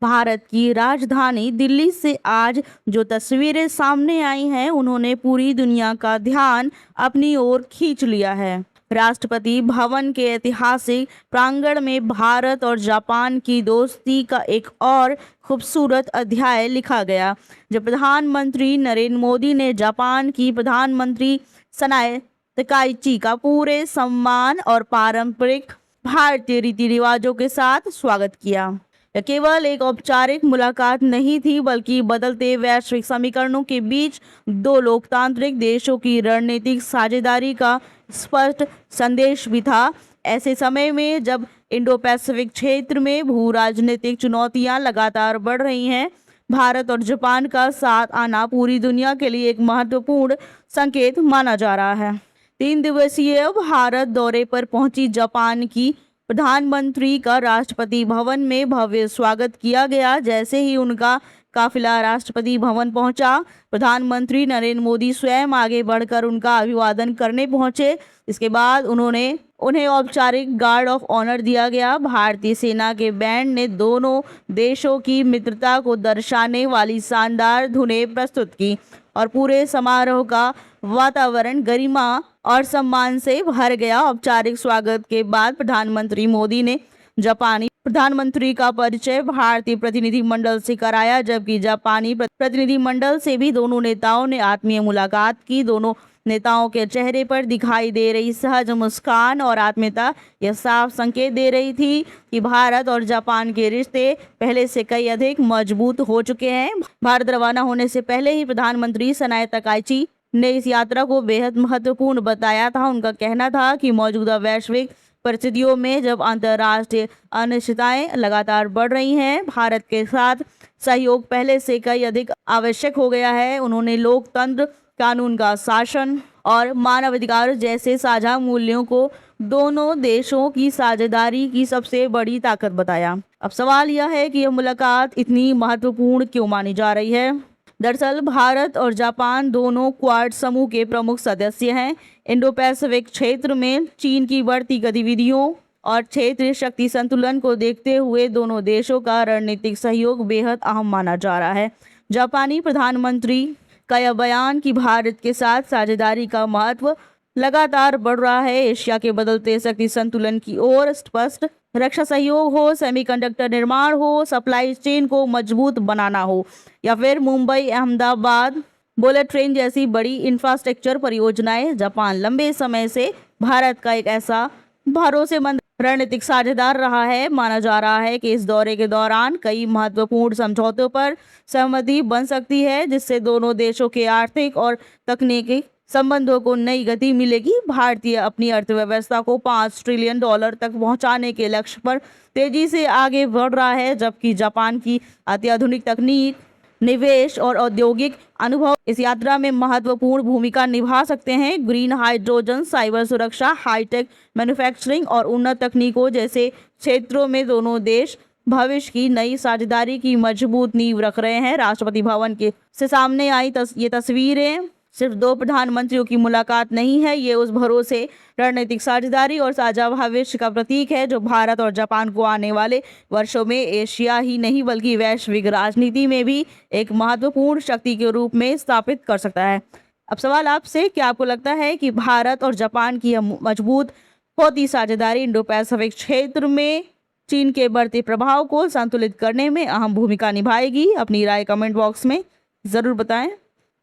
भारत की राजधानी दिल्ली से आज जो तस्वीरें सामने आई हैं, उन्होंने पूरी दुनिया का ध्यान अपनी ओर खींच लिया है। राष्ट्रपति भवन के ऐतिहासिक प्रांगण में भारत और जापान की दोस्ती का एक और खूबसूरत अध्याय लिखा गया, जब प्रधानमंत्री नरेंद्र मोदी ने जापान की प्रधानमंत्री सनाए तकाइची का पूरे सम्मान और पारंपरिक भारतीय रीति रिवाजों के साथ स्वागत किया। यह केवल एक औपचारिक मुलाकात नहीं थी, बल्कि बदलते वैश्विक समीकरणों के बीच दो लोकतांत्रिक देशों की रणनीतिक साझेदारी का स्पष्ट संदेश भी था। ऐसे समय में जब इंडो पैसिफिक क्षेत्र में भू राजनीतिक चुनौतियां लगातार बढ़ रही हैं, भारत और जापान का साथ आना पूरी दुनिया के लिए एक महत्वपूर्ण संकेत माना जा रहा है। 3 दिवसीय भारत दौरे पर पहुंची जापान की प्रधानमंत्री का राष्ट्रपति भवन में भव्य स्वागत किया गया। जैसे ही उनका काफिला राष्ट्रपति भवन पहुंचा, प्रधानमंत्री नरेंद्र मोदी स्वयं आगे बढ़कर उनका अभिवादन करने पहुंचे। इसके बाद उन्हें औपचारिक गार्ड ऑफ ऑनर दिया गया। भारतीय सेना के बैंड ने दोनों देशों की मित्रता को दर्शाने वाली शानदार धुनें प्रस्तुत की और पूरे समारोह का वातावरण गरिमा और सम्मान से भर गया। औपचारिक स्वागत के बाद प्रधानमंत्री मोदी ने जापानी प्रधानमंत्री का परिचय भारतीय प्रतिनिधिमंडल से कराया, जबकि जापानी प्रतिनिधिमंडल से भी दोनों नेताओं ने आत्मीय मुलाकात की। दोनों नेताओं के चेहरे पर दिखाई दे रही सहज मुस्कान और आत्मीयता यह साफ संकेत दे रही थी कि भारत और जापान के रिश्ते पहले से कई अधिक मजबूत हो चुके हैं। भारत रवाना होने से पहले ही प्रधानमंत्री सनाए तकाइची ने इस यात्रा को बेहद महत्वपूर्ण बताया था। उनका कहना था कि मौजूदा वैश्विक परिस्थितियों में जब अंतर्राष्ट्रीय अनिश्चितताएं लगातार बढ़ रही हैं, भारत के साथ सहयोग पहले से कई अधिक आवश्यक हो गया है। उन्होंने लोकतंत्र, कानून का शासन और मानवाधिकार जैसे साझा मूल्यों को दोनों देशों की साझेदारी की सबसे बड़ी ताकत बताया। अब सवाल यह है कि यह मुलाकात इतनी महत्वपूर्ण क्यों मानी जा रही है। दरअसल भारत और जापान दोनों क्वाड समूह के प्रमुख सदस्य हैं। इंडो पैसिफिक क्षेत्र में चीन की बढ़ती गतिविधियों और क्षेत्रीय शक्ति संतुलन को देखते हुए दोनों देशों का रणनीतिक सहयोग बेहद अहम माना जा रहा है। जापानी प्रधानमंत्री का यह बयान कि भारत के साथ साझेदारी का महत्व लगातार बढ़ रहा है, एशिया के बदलते शक्ति संतुलन की ओर स्पष्ट रक्षा सहयोग हो, सेमीकंडक्टर निर्माण हो, सप्लाई चेन को मजबूत बनाना हो, या फिर मुंबई अहमदाबाद बुलेट ट्रेन जैसी बड़ी इंफ्रास्ट्रक्चर परियोजनाएं, जापान लंबे समय से भारत का एक ऐसा भरोसेमंद रणनीतिक साझेदार रहा है। माना जा रहा है कि इस दौरे के दौरान कई महत्वपूर्ण समझौतों पर सहमति बन सकती है, जिससे दोनों देशों के आर्थिक और तकनीकी संबंधों को नई गति मिलेगी। भारतीय अपनी अर्थव्यवस्था को $5 ट्रिलियन तक पहुंचाने के लक्ष्य पर तेजी से आगे बढ़ रहा है, जबकि जापान की अत्याधुनिक तकनीक, निवेश और औद्योगिक अनुभव इस यात्रा में महत्वपूर्ण भूमिका निभा सकते हैं। ग्रीन हाइड्रोजन, साइबर सुरक्षा, हाईटेक मैन्युफैक्चरिंग और उन्नत तकनीकों जैसे क्षेत्रों में दोनों देश भविष्य की नई साझेदारी की मजबूत नींव रख रहे हैं। राष्ट्रपति भवन से सामने आई ये तस्वीरें सिर्फ दो प्रधानमंत्रियों की मुलाकात नहीं है, ये उस भरोसे, रणनीतिक साझेदारी और साझा भविष्य का प्रतीक है जो भारत और जापान को आने वाले वर्षों में एशिया ही नहीं बल्कि वैश्विक राजनीति में भी एक महत्वपूर्ण शक्ति के रूप में स्थापित कर सकता है। अब सवाल आपसे, क्या आपको लगता है कि भारत और जापान की यह मजबूत होती साझेदारी इंडो पैसिफिक क्षेत्र में चीन के बढ़ते प्रभाव को संतुलित करने में अहम भूमिका निभाएगी? अपनी राय कमेंट बॉक्स में जरूर बताएं।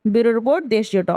ब्यूरो रिपोर्ट, देश जियो टॉक।